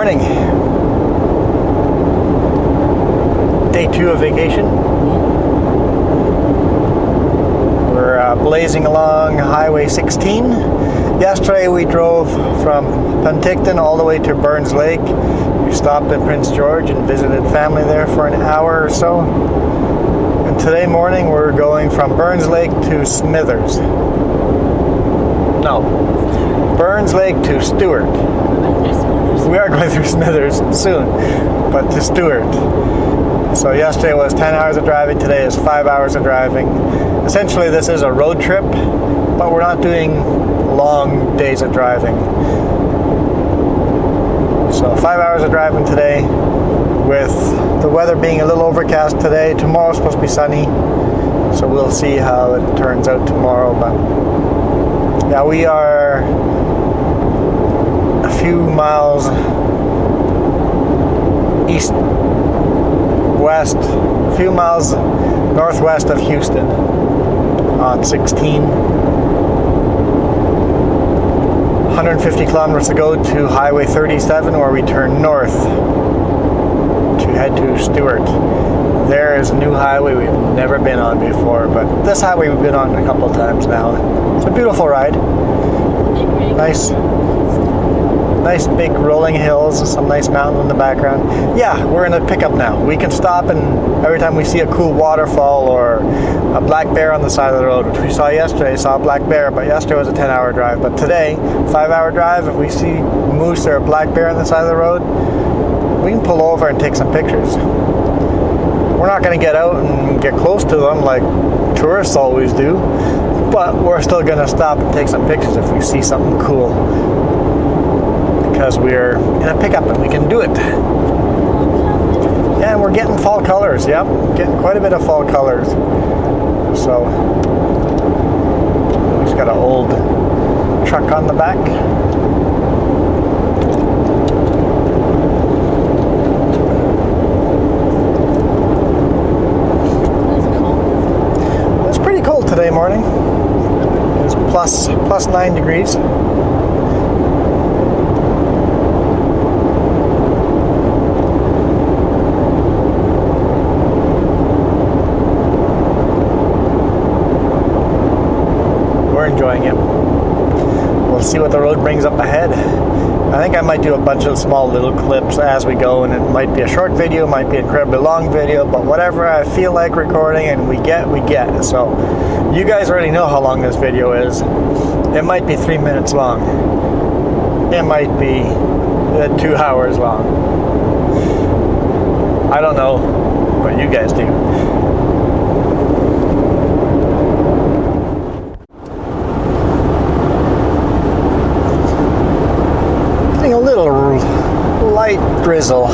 morning. Day 2 of vacation. We're blazing along Highway 16. Yesterday we drove from Penticton all the way to Burns Lake. We stopped in Prince George and visited family there for an hour or so. And today morning we're going from Burns Lake to Smithers. No, Burns Lake to Stewart. We are going through Smithers soon, but to Stewart. So yesterday was 10 hours of driving, today is 5 hours of driving. Essentially this is a road trip, but we're not doing long days of driving. So 5 hours of driving today, with the weather being a little overcast today. Tomorrow's supposed to be sunny, so we'll see how it turns out tomorrow. But yeah, we are a few miles east-west, a few miles northwest of Houston on 16. 150 kilometers to go to Highway 37, where we turn north to head to Stewart. There is a new highway we've never been on before, but this highway we've been on a couple of times now. It's a beautiful ride. Nice big rolling hills and some nice mountains in the background. Yeah, we're in a pickup now. We can stop, and every time we see a cool waterfall or a black bear on the side of the road, which we saw yesterday, saw a black bear, but yesterday was a 10-hour drive. But today, 5-hour drive, if we see moose or a black bear on the side of the road, we can pull over and take some pictures. We're not going to get out and get close to them like tourists always do, but we're still going to stop and take some pictures if we see something cool, because we're in a pickup and we can do it. Yeah, and we're getting fall colors. Yep, getting quite a bit of fall colors. So we just got an old truck on the back. It's pretty cold today morning. It's plus 9 degrees. Enjoying it. We'll see what the road brings up ahead. I think I might do a bunch of small little clips as we go, and it might be a short video, it might be an incredibly long video, but whatever I feel like recording and we get. So you guys already know how long this video is. It might be 3 minutes long. It might be 2 hours long. I don't know, but you guys do. A little light drizzle.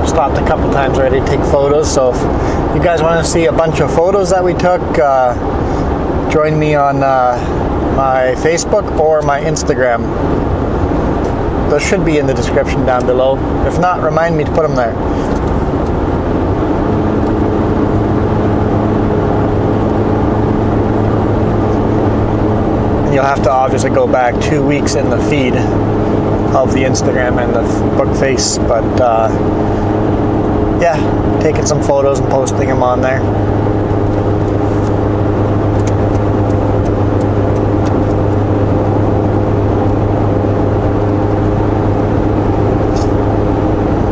Stopped a couple times already to take photos, so if you guys want to see a bunch of photos that we took, join me on my Facebook or my Instagram. Those should be in the description down below. If not, remind me to put them there. And you'll have to obviously go back 2 weeks in the feed of the Instagram and the book face, but yeah, taking some photos and posting them on there.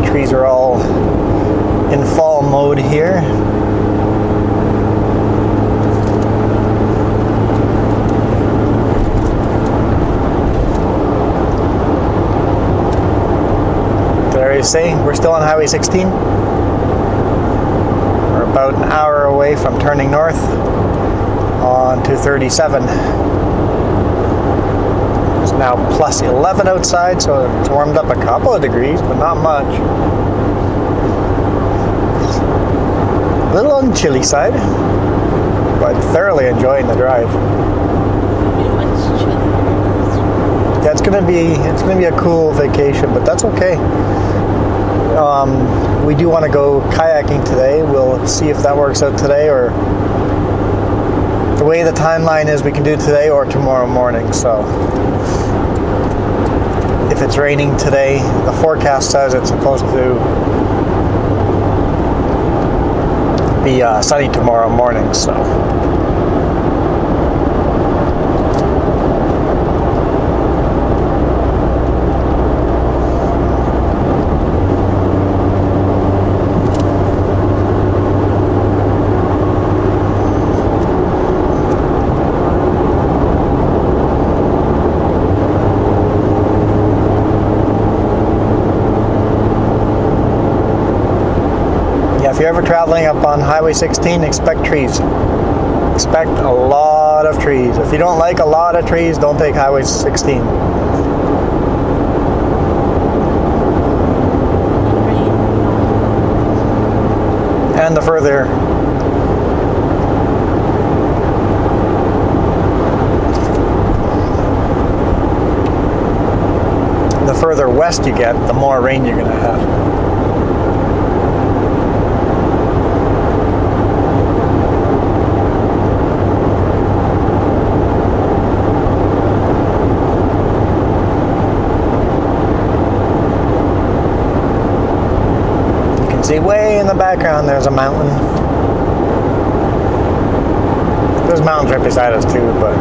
Trees are all in fall mode here. There you see, we're still on Highway 16. We're about an hour away from turning north on to 37. Now plus 11 outside, so it's warmed up a couple of degrees, but not much. A little on the chilly side, but thoroughly enjoying the drive. Yeah, it's gonna be a cool vacation, but that's okay. We do want to go kayaking today. We'll see if that works out today, or the way the timeline is, we can do today or tomorrow morning. So if it's raining today, the forecast says it's supposed to be sunny tomorrow morning. So if you're ever traveling up on Highway 16, expect trees. Expect a lot of trees. If you don't like a lot of trees, don't take Highway 16. And the further west you get, the more rain you're going to have. See, way in the background there's a mountain. There's mountains right beside us too, but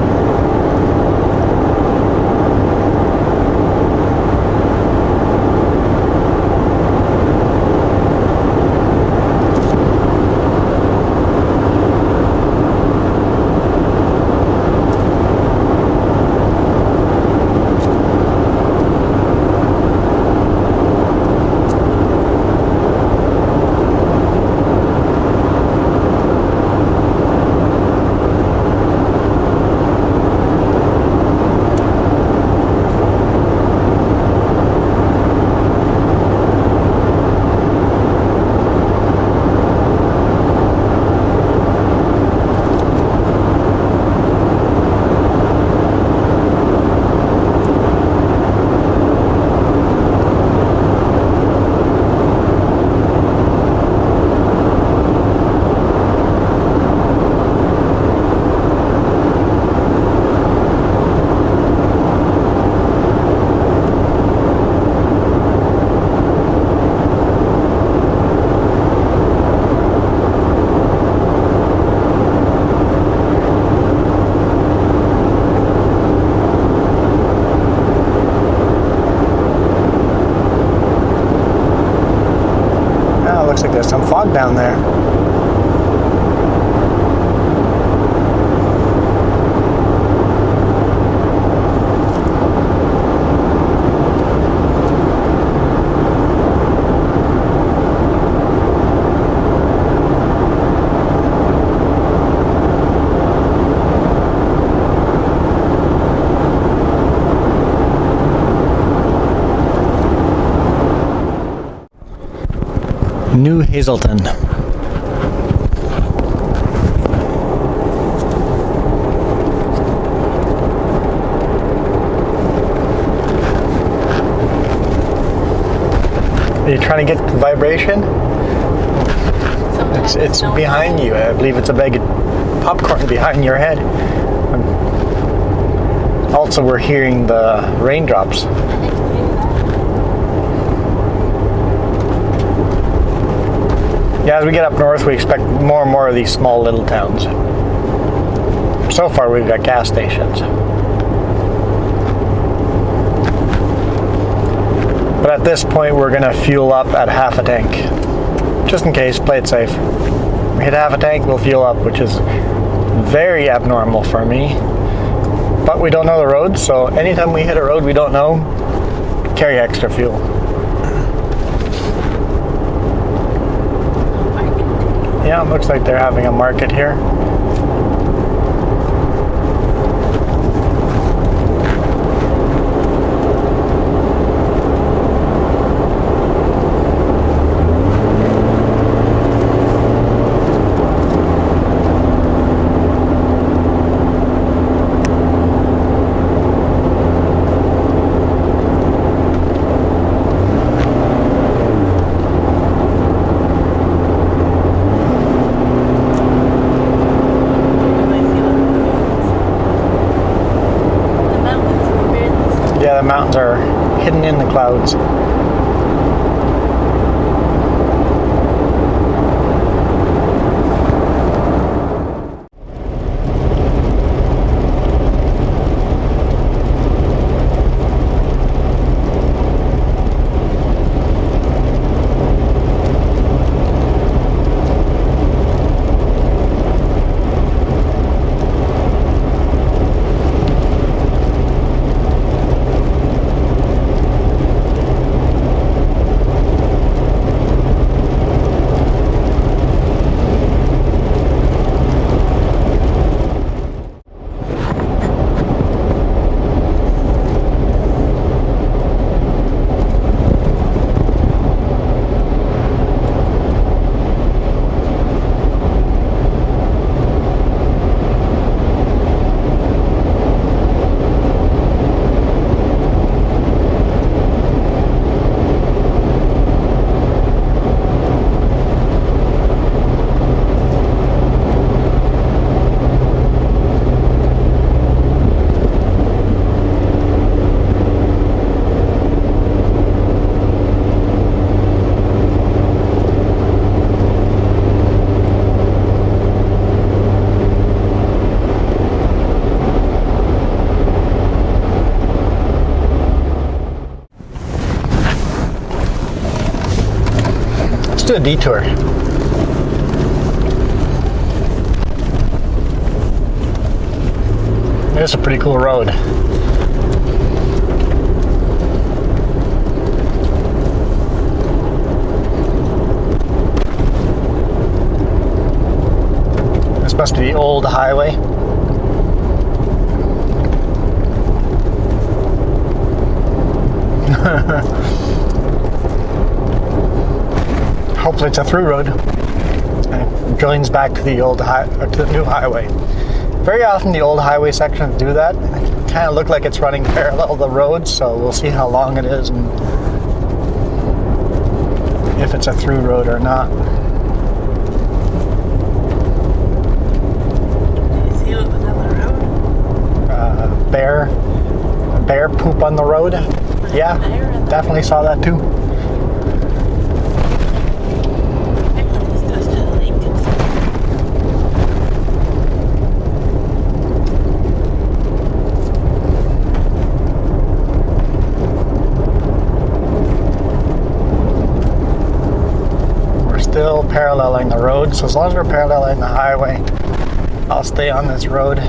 looks like there's some fog down there. New Hazelton. Are you trying to get vibration? It's behind you. I believe it's a bag of popcorn behind your head. Also, we're hearing the raindrops. Yeah, as we get up north, we expect more and more of these small little towns. So far, we've got gas stations. But at this point, we're going to fuel up at half a tank. Just in case, play it safe. We hit half a tank, we'll fuel up, which is very abnormal for me. But we don't know the road, so anytime we hit a road we don't know, carry extra fuel. Yeah, it looks like they're having a market here. Yeah, the mountains are hidden in the clouds. Do a detour. It's a pretty cool road. This must be the old highway. Hopefully it's a through road. It joins back to the old to the new highway. Very often the old highway sections do that. It kind of look like it's running parallel to the road, so we'll see how long it is and if it's a through road or not. Did you see what was on the road? Bear poop on the road. Yeah, definitely saw that too. Still paralleling the road, so as long as we're paralleling the highway, I'll stay on this road.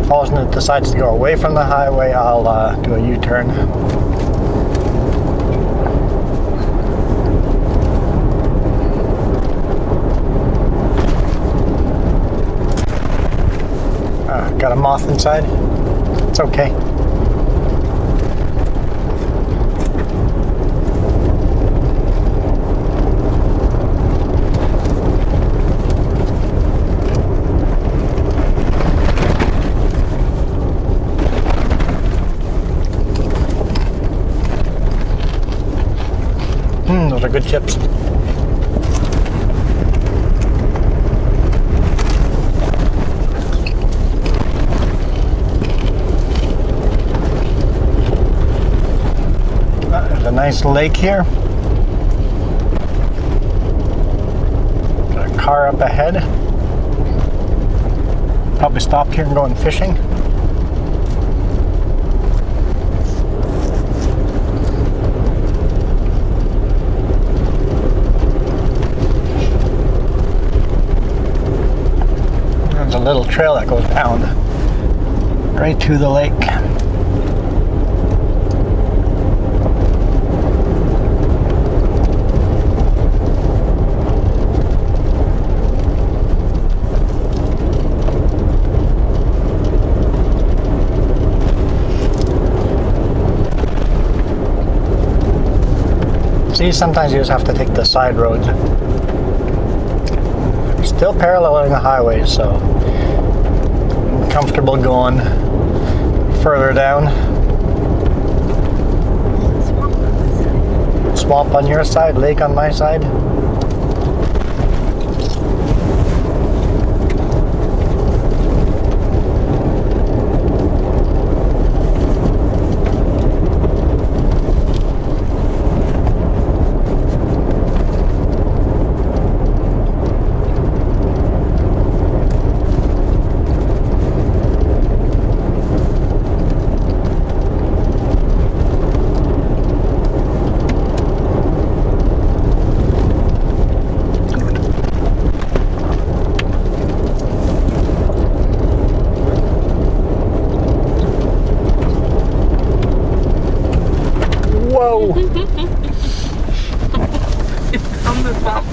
If Austin decides to go away from the highway, I'll do a U-turn. Got a moth inside. It's okay. Those are good chips. There's a nice lake here. Got a car up ahead. Probably stop here and go fishing. A little trail that goes down right to the lake. See, sometimes you just have to take the side roads. Still paralleling the highway, so I'm comfortable going further down. Swamp on your side, lake on my side. go. On the top.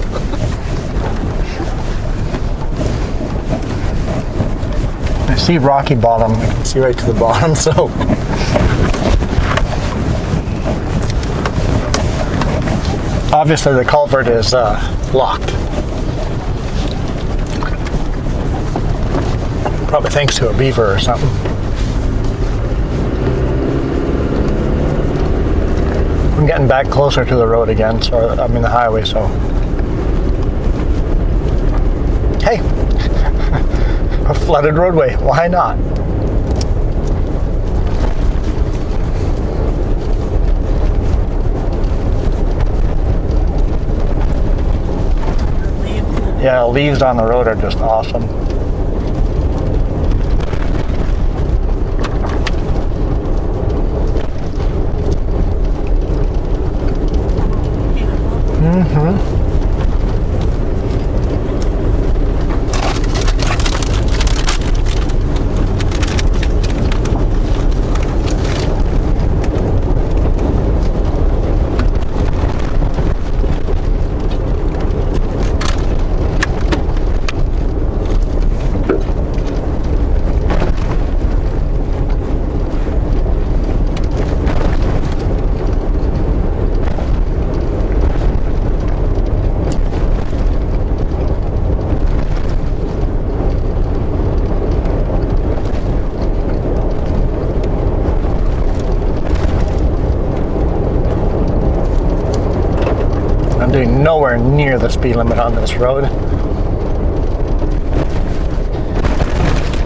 I see rocky bottom. I can see right to the bottom, so. Obviously the culvert is locked. Probably thanks to a beaver or something. I'm getting back closer to the road again, so I'm in the highway, so. Hey, a flooded roadway, why not? Yeah, leaves on the road are just awesome. I'm doing nowhere near the speed limit on this road.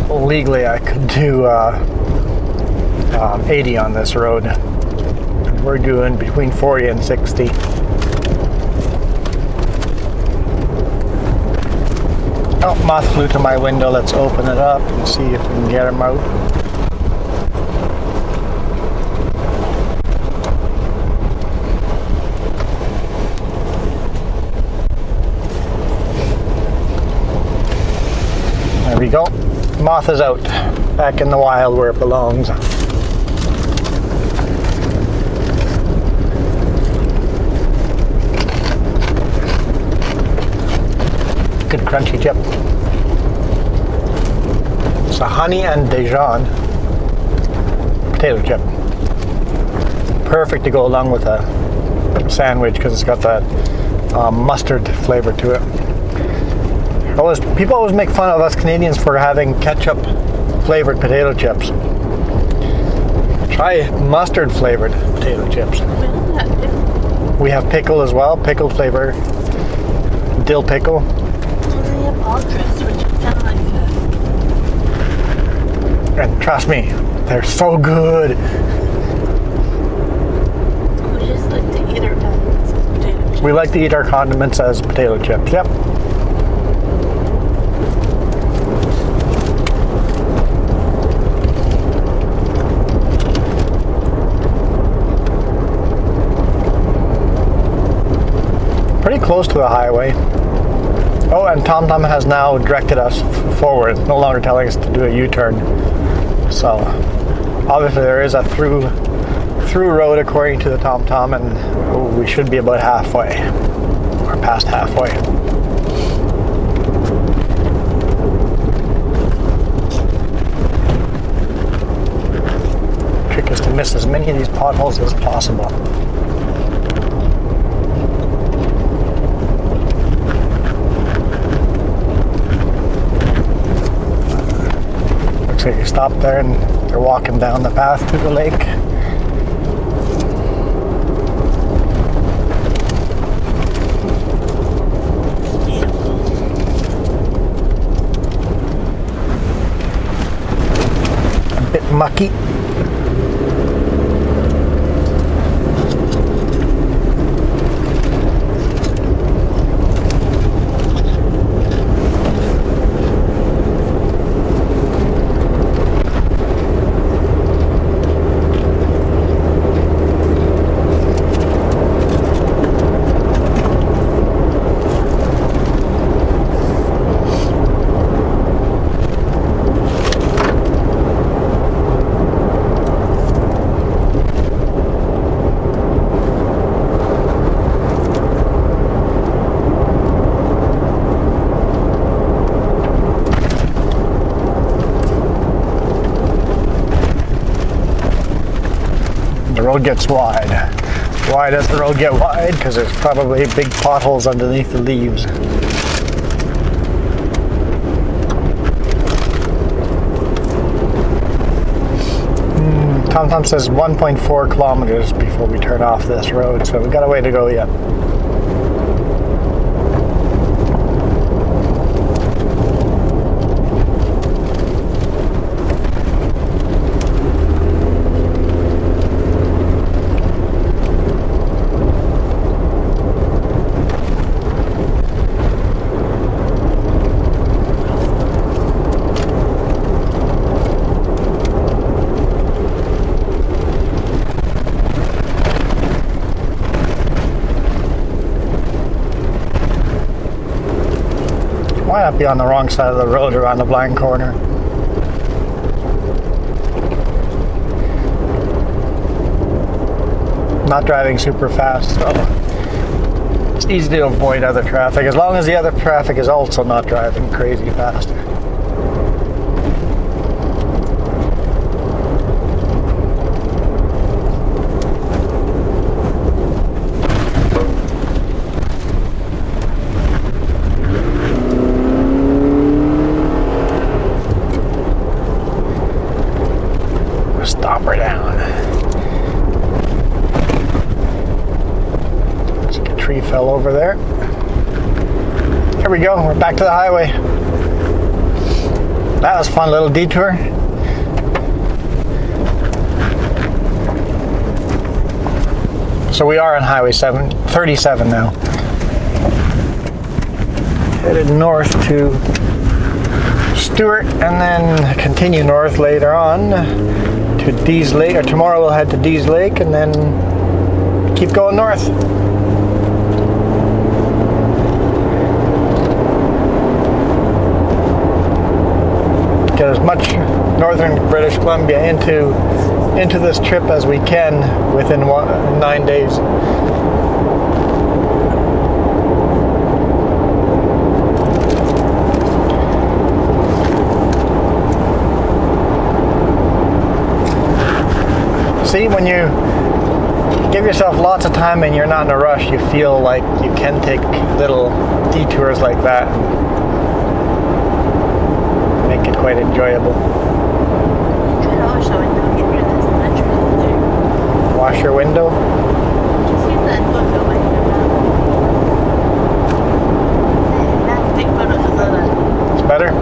Legally, I could do 80 on this road. We're doing between 40 and 60. Oh, moth flew to my window. Let's open it up and see if we can get him out. There we go. Moth is out. Back in the wild where it belongs. Good crunchy chip. It's a honey and Dijon potato chip. Perfect to go along with a sandwich because it's got that mustard flavor to it. People always make fun of us Canadians for having ketchup flavored potato chips. Try mustard flavored potato chips. We have pickle as well, pickle flavor, dill pickle. They have ultras, which is kind of like that. And trust me, they're so good. We just like to eat our condiments as potato chips. We like to eat our condiments as potato chips. Yep. Pretty close to the highway. Oh, and TomTom has now directed us forward, no longer telling us to do a U-turn. So, obviously there is a through road according to the TomTom, and we should be about halfway, or past halfway. Trick is to miss as many of these potholes as possible. Looks like you stop there and they're walking down the path to the lake. A bit mucky. the road gets wide. Why does the road get wide? Because there's probably big potholes underneath the leaves. TomTom says 1.4 kilometers before we turn off this road, so we've got a way to go yet. Why not be on the wrong side of the road around the blind corner? Not driving super fast, so it's easy to avoid other traffic as long as the other traffic is also not driving crazy fast. Stop her down. A tree fell over there. Here we go, we're back to the highway. That was a fun little detour. So we are on Highway 37 now. Headed north to Stewart and then continue north later on to Dees Lake, or tomorrow we'll head to Dees Lake and then keep going north. Get as much northern British Columbia into this trip as we can within 9 days. See, when you give yourself lots of time and you're not in a rush, you feel like you can take little detours like that and make it quite enjoyable. Wash your window? It's better?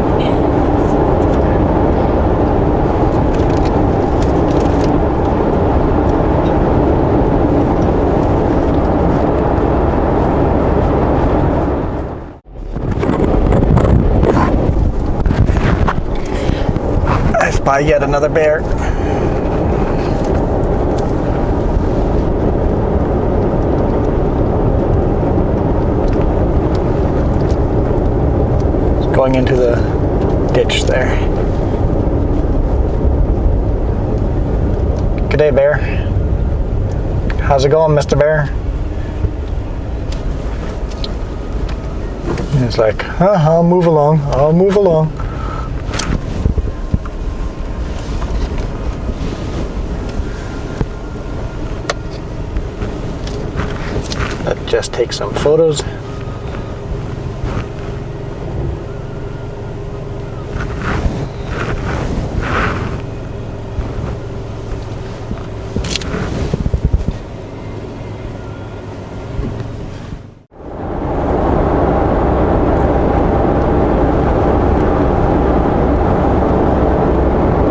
By yet another bear. It's going into the ditch there. Good day, bear. How's it going, Mr. Bear? And it's like, I'll move along. I'll move along. Let's just take some photos.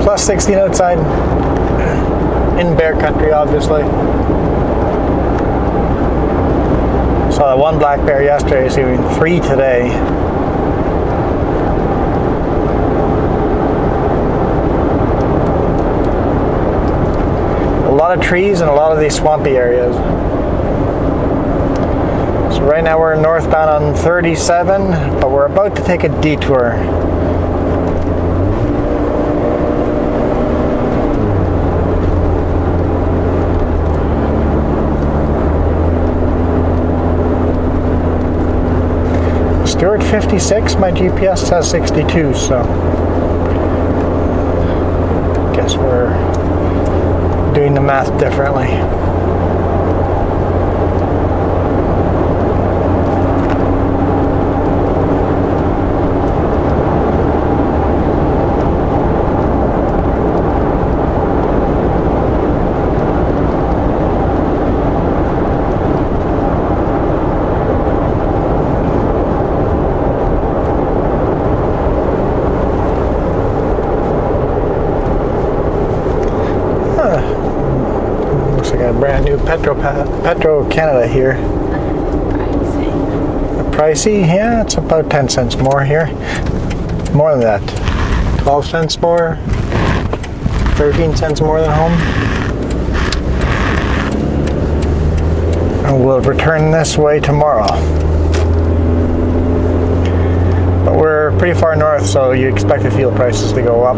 Plus 16 outside in bear country, obviously. Saw that one black bear yesterday, seeing 3 today. A lot of trees and a lot of these swampy areas. So right now we're northbound on 37, but we're about to take a detour. Stewart 56, my GPS says 62, so guess we're doing the math differently. Looks like a brand new Petro Canada here. Pricey, yeah, it's about 10 cents more here. More than that. 12 cents more. 13 cents more than home. And we'll return this way tomorrow. But we're pretty far north, so you expect the fuel prices to go up.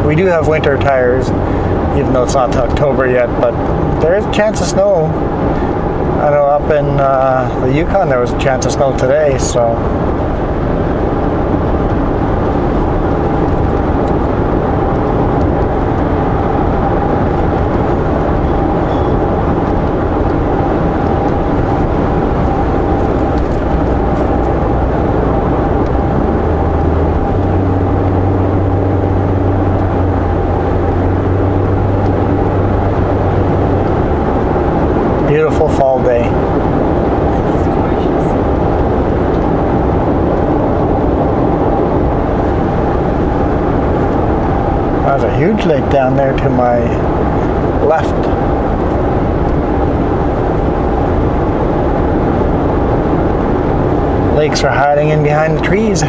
We do have winter tires, even though it's not to October yet, but there is a chance of snow. I know up in the Yukon there was a chance of snow today, so. Beautiful fall day. It's gorgeous. There's a huge lake down there to my left. Lakes are hiding in behind the trees.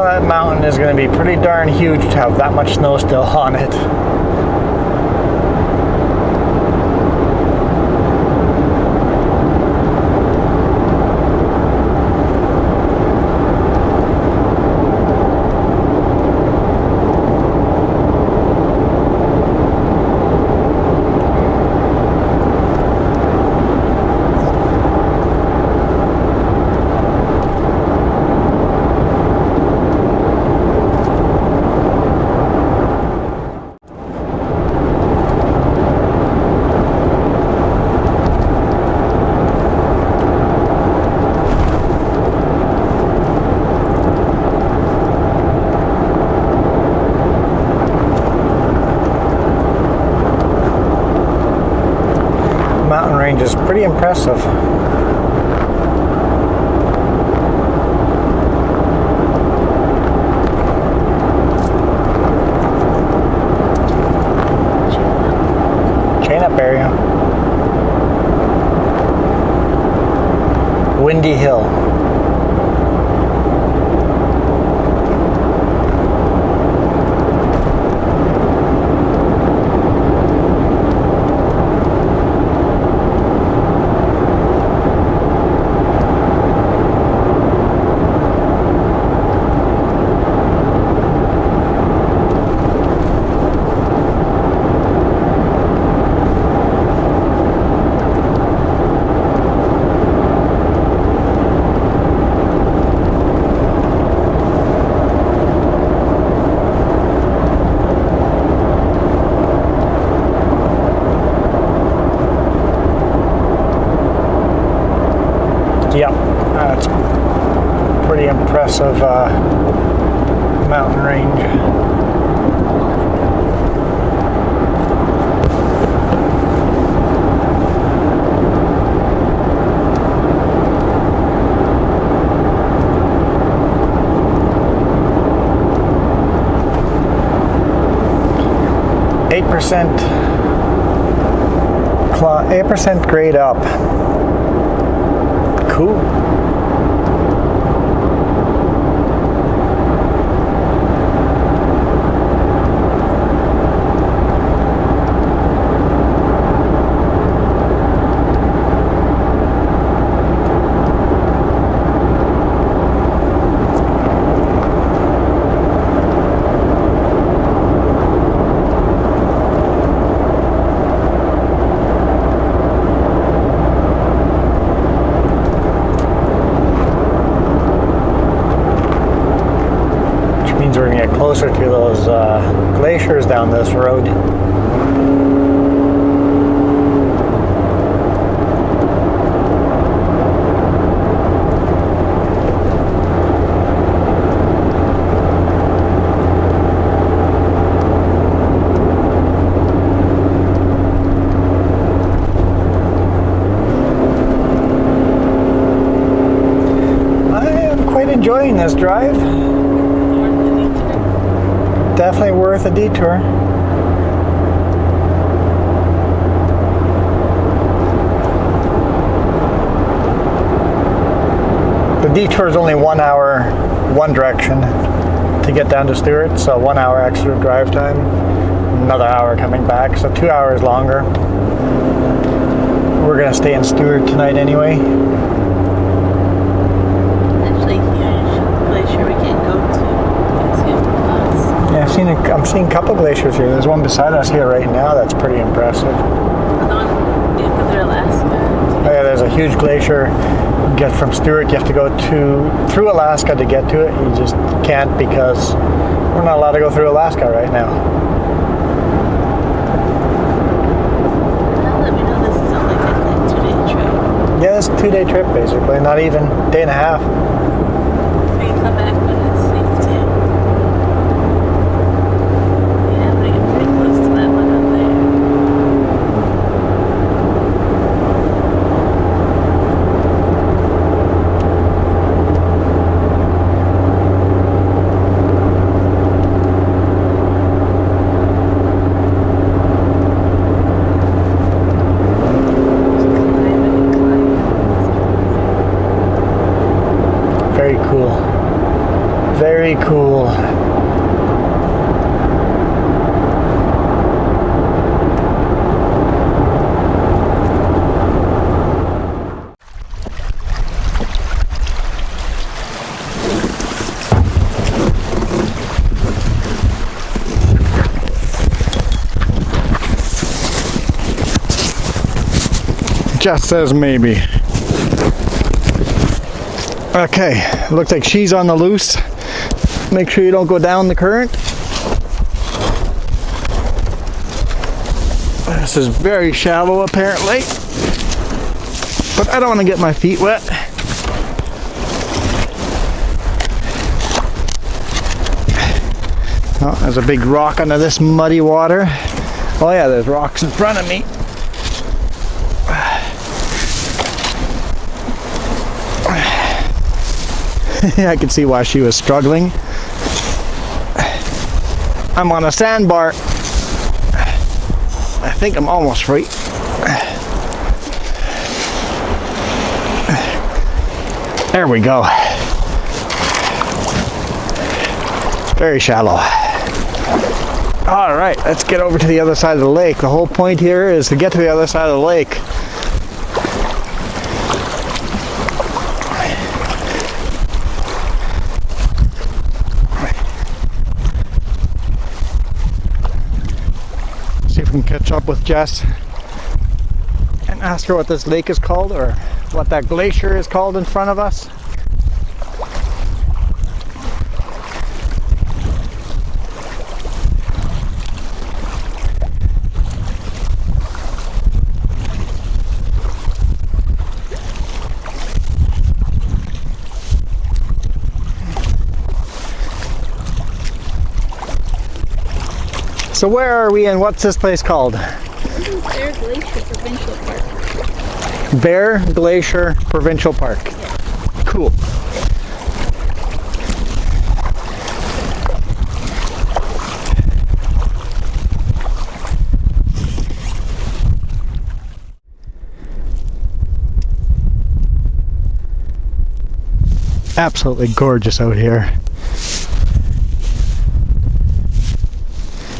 That mountain is going to be pretty darn huge to have that much snow still on it. Mountain range is pretty impressive. Chain up area. Windy Hill. Yep, that's pretty impressive mountain range. 8% grade up. Cool. We're going to get closer to those glaciers down this road. I am quite enjoying this drive. Definitely worth a detour. The detour is only 1 hour one direction to get down to Stewart, so 1 hour extra drive time, another hour coming back, so 2 hours longer. We're gonna stay in Stewart tonight anyway. Actually, huge glacier we can't go to. Yeah, I'm seeing a couple glaciers here. There's one beside us here right now that's pretty impressive. They're Alaska. Oh yeah, there's a huge glacier. You get from Stewart, you have to go through Alaska to get to it. You just can't because we're not allowed to go through Alaska right now. Now let me know this is only like a 2-day trip. Yeah, it's a 2-day trip basically, not even a day and a half. We can come back when it's safe too. Very cool. Very cool. Just says maybe. Okay, looks like she's on the loose. Make sure you don't go down the current. This is very shallow apparently, but I don't want to get my feet wet. Oh, there's a big rock under this muddy water. Oh yeah, there's rocks in front of me. I can see why she was struggling. I'm on a sandbar. I think I'm almost free. There we go. Very shallow. All right, let's get over to the other side of the lake. The whole point here is to get to the other side of the lake. See if we can catch up with Jess and ask her what this lake is called, or what that glacier is called in front of us. So where are we and what's this place called? This is Bear Glacier Provincial Park. Bear Glacier Provincial Park. Yeah. Cool. Absolutely gorgeous out here.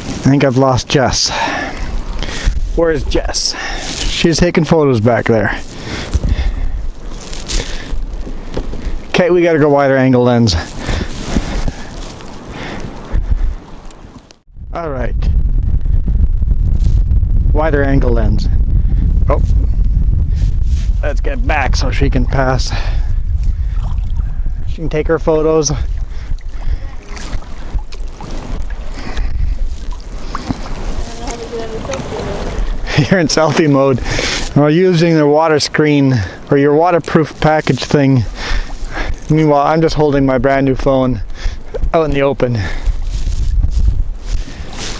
I think I've lost Jess. Where's Jess? She's taking photos back there. Okay, we gotta go wider angle lens. Alright. Wider angle lens. Oh. Let's get back so she can pass. She can take her photos. You're in selfie mode. We're using the water screen or your waterproof package thing. Meanwhile, I'm just holding my brand new phone out in the open.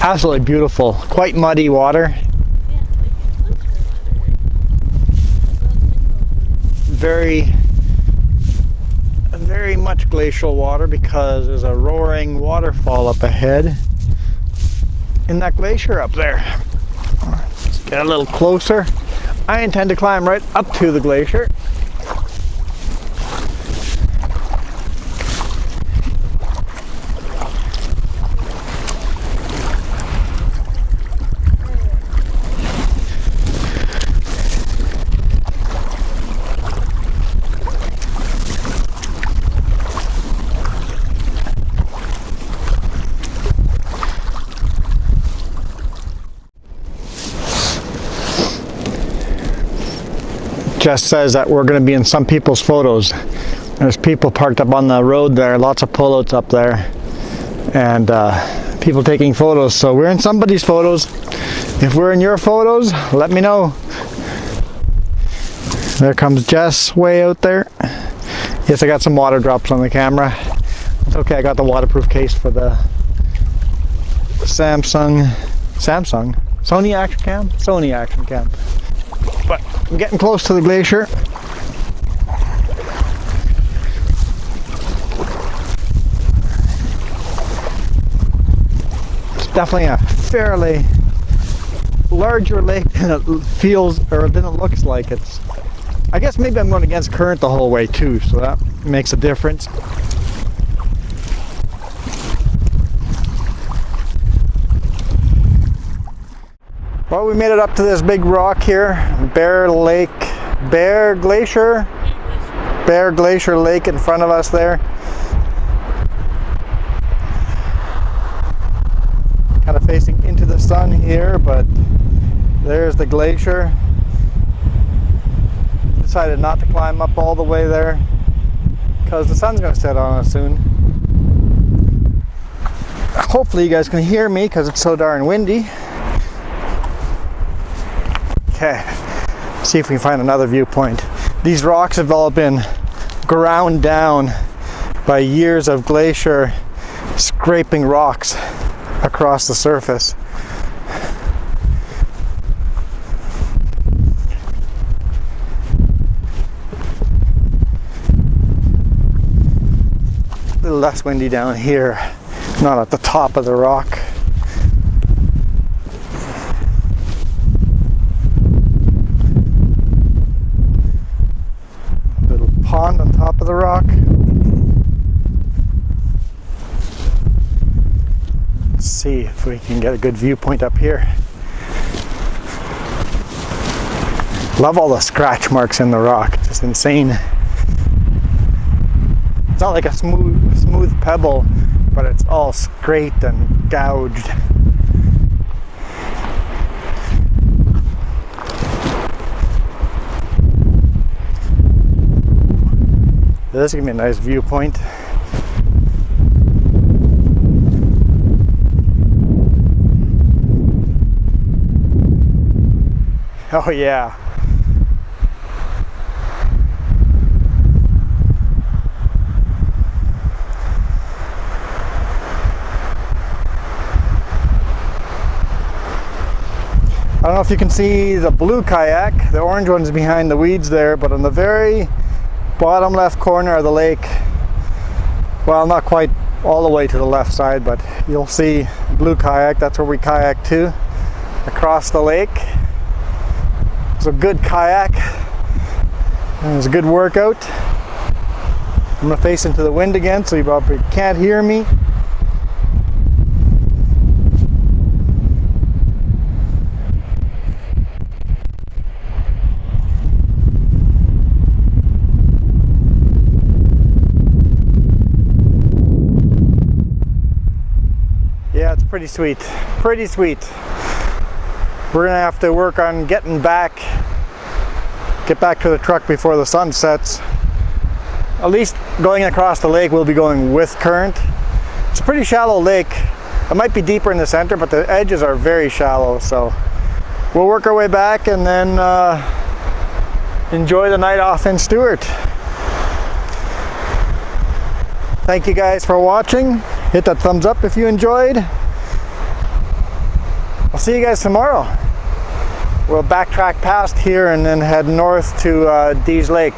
Absolutely beautiful. Quite muddy water. Very much glacial water because there's a roaring waterfall up ahead in that glacier up there. Let's get a little closer. I intend to climb right up to the glacier. Jess says that we're going to be in some people's photos. There's people parked up on the road there, lots of pullouts up there, and people taking photos. So we're in somebody's photos. If we're in your photos, let me know. There comes Jess way out there. Yes, I got some water drops on the camera. It's okay, I got the waterproof case for the Sony Action Cam? Sony Action Cam. But I'm getting close to the glacier. It's definitely a fairly larger lake than it feels or than it looks like. It's, I guess maybe I'm going against current the whole way too, so that makes a difference. Well, we made it up to this big rock here, Bear Glacier Lake in front of us there. Kind of facing into the sun here, but there's the glacier. Decided not to climb up all the way there because the sun's going to set on us soon. Hopefully you guys can hear me because it's so darn windy. Okay, see if we can find another viewpoint. These rocks have all been ground down by years of glacier scraping rocks across the surface. A little less windy down here, not at the top of the rock. Pond on top of the rock. Let's see if we can get a good viewpoint up here. Love all the scratch marks in the rock, just insane. It's not like a smooth pebble, but it's all scraped and gouged. This is going to be a nice viewpoint. Oh yeah. I don't know if you can see the blue kayak. The orange one's behind the weeds there, but on the very bottom left corner of the lake, well, not quite all the way to the left side, but you'll see blue kayak. That's where we kayak to, across the lake. It's a good kayak. It was a good workout. I'm gonna face into the wind again, so you probably can't hear me. Yeah, it's pretty sweet. Pretty sweet. We're gonna have to work on getting back, get back to the truck before the sun sets. At least going across the lake, we'll be going with current. It's a pretty shallow lake. It might be deeper in the center, but the edges are very shallow. So we'll work our way back and then enjoy the night off in Stewart. Thank you guys for watching. Hit that thumbs up if you enjoyed. I'll see you guys tomorrow. We'll backtrack past here and then head north to Dees Lake.